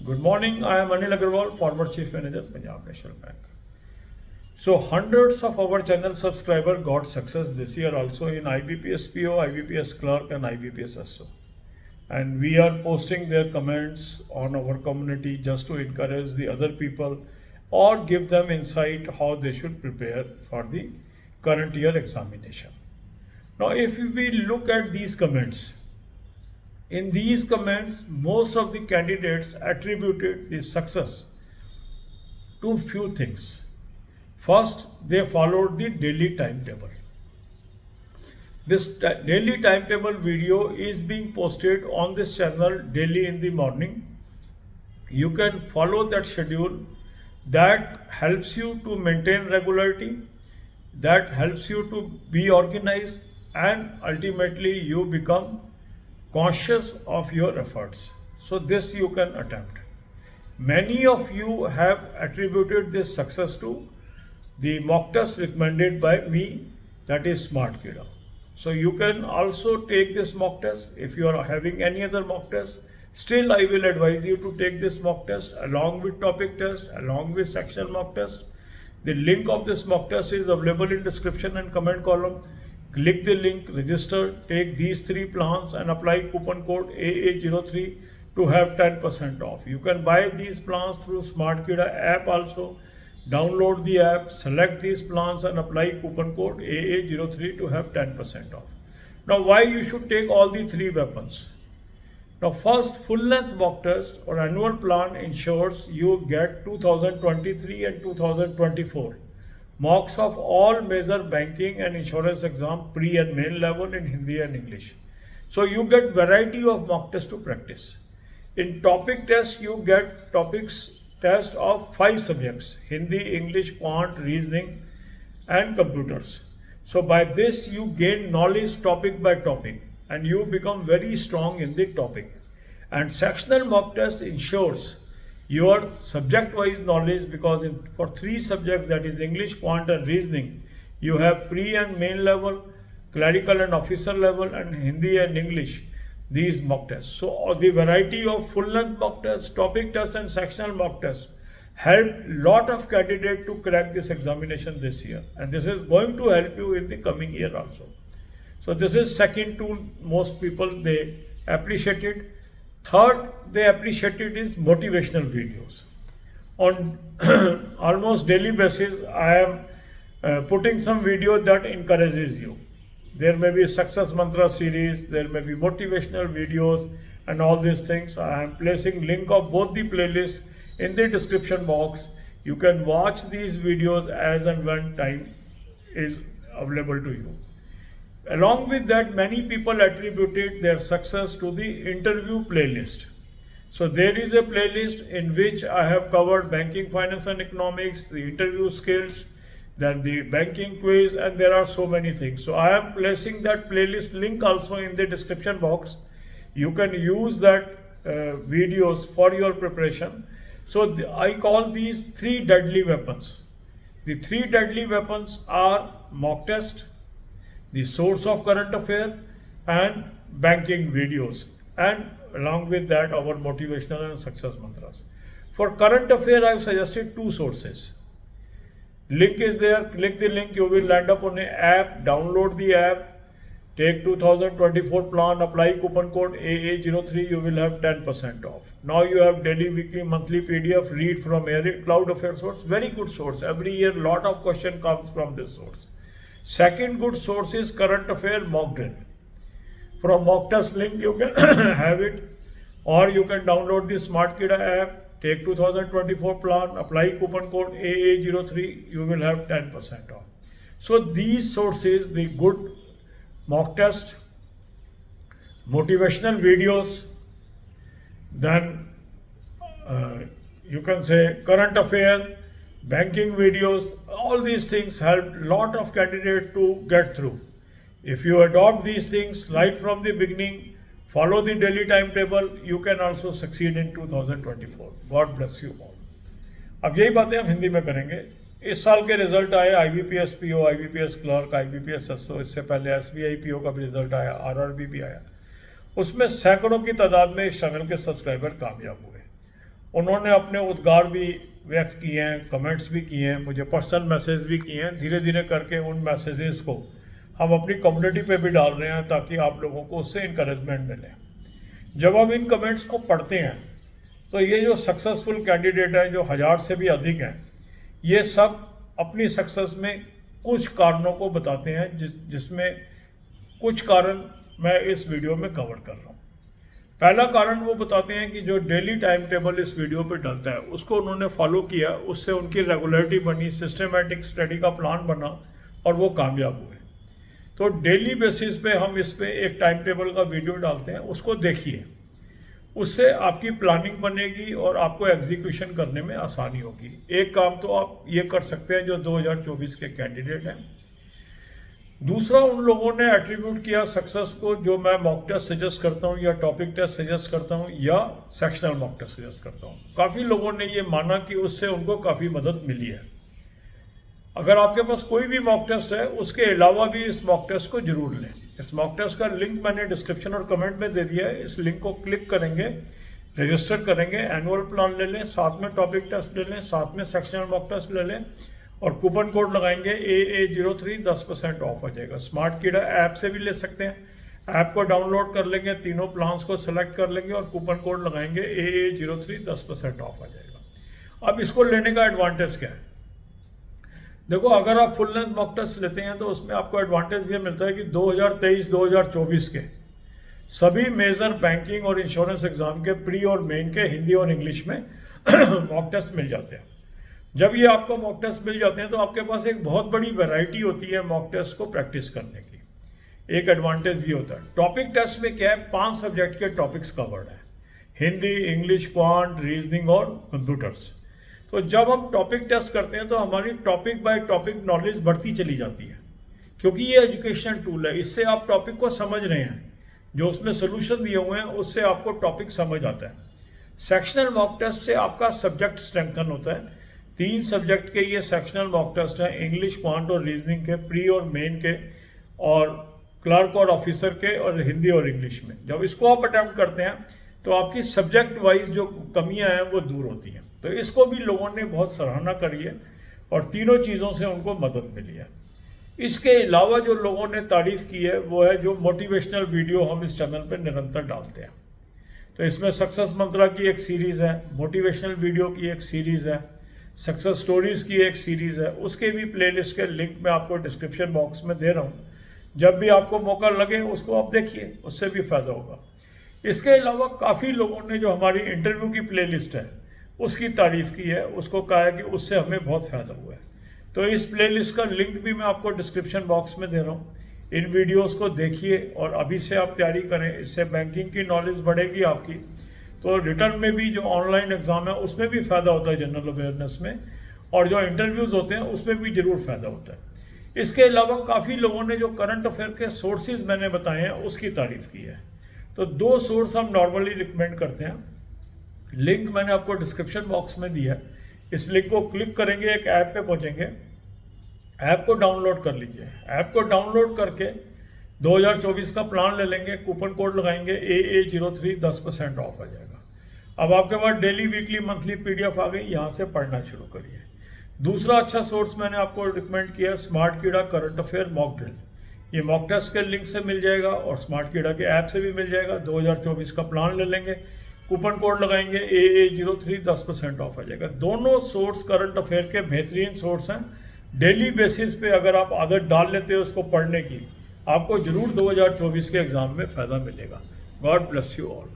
Good morning. I am Anil Agarwal, former Chief Manager, Punjab National Bank. So hundreds of our channel subscribers got success this year also in IBPS PO, IBPS Clerk and IBPS SO. And we are posting their comments on our community just to encourage the other people or give them insight how they should prepare for the current year examination. Now if we look at these comments, in these comments, most of the candidates attributed the success to few things. First, they followed the daily timetable. This daily timetable video is being posted on this channel daily in the morning. You can follow that schedule. That helps you to maintain regularity, that helps you to be organized, and ultimately you become conscious of your efforts. So this you can attempt. Many of you have attributed this success to the mock test recommended by me, that is SmartKida. So you can also take this mock test. If you are having any other mock test, still I will advise you to take this mock test along with topic test, along with section mock test. The link of this mock test is available in description and comment column. Click the link, register, take these 3 plans and apply coupon code AA03 to have 10% off. You can buy these plans through SmartKida app also. Download the app, select these plans and apply coupon code AA03 to have 10% off. Now why you should take all the 3 weapons? Now first, full length mock test or annual plan ensures you get 2023 and 2024 mocks of all major banking and insurance exam pre and main level in Hindi and English. So you get variety of mock test to practice. In topic test, you get topics test of 5 subjects: Hindi, English, Quant, Reasoning and Computers. So by this you gain knowledge topic by topic and you become very strong in the topic. And sectional mock test ensures your subject-wise knowledge, because for 3 subjects, that is English, Quant and Reasoning, you have pre and main level, clerical and officer level, and Hindi and English, these mock tests. So the variety of full-length mock tests, topic tests and sectional mock tests helped lot of candidates to crack this examination this year, and this is going to help you in the coming year also. So this is second tool most people they appreciated. Third, they appreciated is motivational videos. On almost daily basis, I am putting some video that encourages you. There may be a success mantra series, there may be motivational videos and all these things. I am placing link of both the playlists in the description box. You can watch these videos as and when time is available to you. Along with that, many people attributed their success to the interview playlist. So there is a playlist in which I have covered banking, finance and economics, the interview skills, then the banking quiz, and there are so many things. So I am placing that playlist link also in the description box. You can use that videos for your preparation. So I call these 3 deadly weapons. The 3 deadly weapons are mock test, the source of current affair and banking videos, and along with that our motivational and success mantras. For current affair, I have suggested 2 sources. Link is there, click the link, you will land up on an app, download the app, take 2024 plan, apply coupon code AA03, you will have 10% off. Now you have daily, weekly, monthly PDF, read from a cloud affair source, very good source. Every year lot of question comes from this source. Second good source is current affair mock drill. From mock test link you can have it, or you can download the SmartKida app, take 2024 plan, apply coupon code AA03, you will have 10% off. So these sources, the good mock test, motivational videos, then you can say current affair, banking videos, all these things helped lot of candidates to get through. If you adopt these things right from the beginning, follow the daily timetable, you can also succeed in 2024. God bless you all. अब यही बातें हम हिंदी में करेंगे। इस साल के result आए IBPS PO, IBPS clerk, IBPS SO, इससे पहले SBI PO का भी रिजल्ट आया, RRB भी आया। उसमें सैकड़ों की तादाद में इस चैनल के सब्सक्राइबर कामयाब हुए उन्होंने अपने उद्गार भी व्यक्त किए हैं, कमेंट्स भी किए हैं, मुझे पर्सनल मैसेज भी किए हैं। धीरे धीरे करके उन मैसेजेस को हम अपनी कम्युनिटी पे भी डाल रहे हैं ताकि आप लोगों को उससे इंकरेजमेंट मिले। जब हम इन कमेंट्स को पढ़ते हैं तो ये जो सक्सेसफुल कैंडिडेट है, जो 1000 से भी अधिक हैं, ये सब अपनी सक्सेस में कुछ कारणों को बताते हैं, जिसमें कुछ कारण मैं इस वीडियो में कवर कर रहा हूँ। पहला कारण वो बताते हैं कि जो डेली टाइम टेबल इस वीडियो पे डलता है उसको उन्होंने फॉलो किया, उससे उनकी रेगुलरिटी बनी, सिस्टमेटिक स्टडी का प्लान बना और वो कामयाब हुए। तो डेली बेसिस पे हम इस पे एक टाइम टेबल का वीडियो डालते हैं, उसको देखिए, उससे आपकी प्लानिंग बनेगी और आपको एग्जीक्यूशन करने में आसानी होगी। एक काम तो आप ये कर सकते हैं जो 2024 के कैंडिडेट हैं। दूसरा, उन लोगों ने एट्रीब्यूट किया सक्सेस को जो मैं मॉक टेस्ट सजेस्ट करता हूँ या टॉपिक टेस्ट सजेस्ट करता हूँ या सेक्शनल मॉक टेस्ट सजेस्ट करता हूँ। काफ़ी लोगों ने ये माना कि उससे उनको काफ़ी मदद मिली है। अगर आपके पास कोई भी मॉक टेस्ट है, उसके अलावा भी इस मॉक टेस्ट को जरूर लें। इस मॉक टेस्ट का लिंक मैंने डिस्क्रिप्शन और कमेंट में दे दिया है। इस लिंक को क्लिक करेंगे, रजिस्टर करेंगे, एनुअल प्लान ले लें, साथ में टॉपिक टेस्ट ले लें, साथ में सेक्शनल मॉक टेस्ट ले लें और कूपन कोड लगाएंगे AA03, 10% ऑफ हो जाएगा। स्मार्ट कीड़ा ऐप से भी ले सकते हैं। ऐप को डाउनलोड कर लेंगे, तीनों प्लान्स को सेलेक्ट कर लेंगे और कूपन कोड लगाएंगे AA03, 10% ऑफ आ जाएगा। अब इसको लेने का एडवांटेज क्या है? देखो, अगर आप फुल लेंथ मॉक टेस्ट लेते हैं तो उसमें आपको एडवांटेज ये मिलता है कि 2023-2024 के सभी मेजर बैंकिंग और इंश्योरेंस एग्जाम के प्री और मेन के हिंदी और इंग्लिश में मॉक टेस्ट मिल जाते हैं। जब ये आपको मॉक टेस्ट मिल जाते हैं तो आपके पास एक बहुत बड़ी वैरायटी होती है मॉक टेस्ट को प्रैक्टिस करने की। एक एडवांटेज ये होता है। टॉपिक टेस्ट में क्या है, 5 सब्जेक्ट के टॉपिक्स कवर्ड हैं, हिंदी, इंग्लिश, क्वांट, रीजनिंग और कंप्यूटर्स। तो जब हम टॉपिक टेस्ट करते हैं तो हमारी टॉपिक बाय टॉपिक नॉलेज बढ़ती चली जाती है, क्योंकि ये एजुकेशनल टूल है। इससे आप टॉपिक को समझ रहे हैं, जो उसमें सोल्यूशन दिए हुए हैं उससे आपको टॉपिक समझ आता है। सेक्शनल मॉक टेस्ट से आपका सब्जेक्ट स्ट्रेंथन होता है। 3 सब्जेक्ट के ये सेक्शनल मॉक टेस्ट हैं, इंग्लिश, क्वांट और रीजनिंग के, प्री और मेन के, और क्लर्क और ऑफिसर के, और हिंदी और इंग्लिश में। जब इसको आप अटेम्प्ट करते हैं तो आपकी सब्जेक्ट वाइज जो कमियां हैं वो दूर होती हैं। तो इसको भी लोगों ने बहुत सराहना करी है और तीनों चीज़ों से उनको मदद मिली है। इसके अलावा जो लोगों ने तारीफ़ की है वो है जो मोटिवेशनल वीडियो हम इस चैनल पर निरंतर डालते हैं। तो इसमें सक्सेस मंत्रा की एक सीरीज़ है, मोटिवेशनल वीडियो की एक सीरीज़ है, सक्सेस स्टोरीज़ की एक सीरीज़ है। उसके भी प्लेलिस्ट के लिंक मैं आपको डिस्क्रिप्शन बॉक्स में दे रहा हूँ। जब भी आपको मौका लगे उसको आप देखिए, उससे भी फ़ायदा होगा। इसके अलावा काफ़ी लोगों ने जो हमारी इंटरव्यू की प्लेलिस्ट है उसकी तारीफ़ की है, उसको कहा है कि उससे हमें बहुत फ़ायदा हुआ है। तो इस प्लेलिस्ट का लिंक भी मैं आपको डिस्क्रिप्शन बॉक्स में दे रहा हूँ। इन वीडियोस को देखिए और अभी से आप तैयारी करें, इससे बैंकिंग की नॉलेज बढ़ेगी आपकी। तो रिटर्न में भी जो ऑनलाइन एग्ज़ाम है उसमें भी फ़ायदा होता है, जनरल अवेयरनेस में, और जो इंटरव्यूज़ होते हैं उसमें भी ज़रूर फ़ायदा होता है। इसके अलावा काफ़ी लोगों ने जो करंट अफेयर के सोर्सेज मैंने बताए हैं उसकी तारीफ़ की है। तो 2 सोर्स हम नॉर्मली रिकमेंड करते हैं। लिंक मैंने आपको डिस्क्रिप्शन बॉक्स में दिया है। इस लिंक को क्लिक करेंगे, एक ऐप पे पहुंचेंगे, ऐप को डाउनलोड कर लीजिए। ऐप को डाउनलोड करके 2024 का प्लान ले लेंगे, कूपन कोड लगाएंगे AA03, 10% ऑफ आ जाएगा। अब आपके पास डेली, वीकली, मंथली PDF आ गई, यहाँ से पढ़ना शुरू करिए। दूसरा अच्छा सोर्स मैंने आपको रिकमेंड किया है, स्मार्ट कीड़ा करंट अफेयर मॉक ड्रिल। ये मॉक टेस्ट के लिंक से मिल जाएगा और स्मार्ट कीड़ा के ऐप से भी मिल जाएगा। 2024 का प्लान ले लेंगे, कूपन कोड लगाएंगे AA03, 10% ऑफ आ जाएगा। दोनों सोर्स करंट अफेयर के बेहतरीन सोर्स हैं। डेली बेसिस पे अगर आप आदत डाल लेते हो उसको पढ़ने की, आपको जरूर 2024 के एग्ज़ाम में फ़ायदा मिलेगा। God bless you all.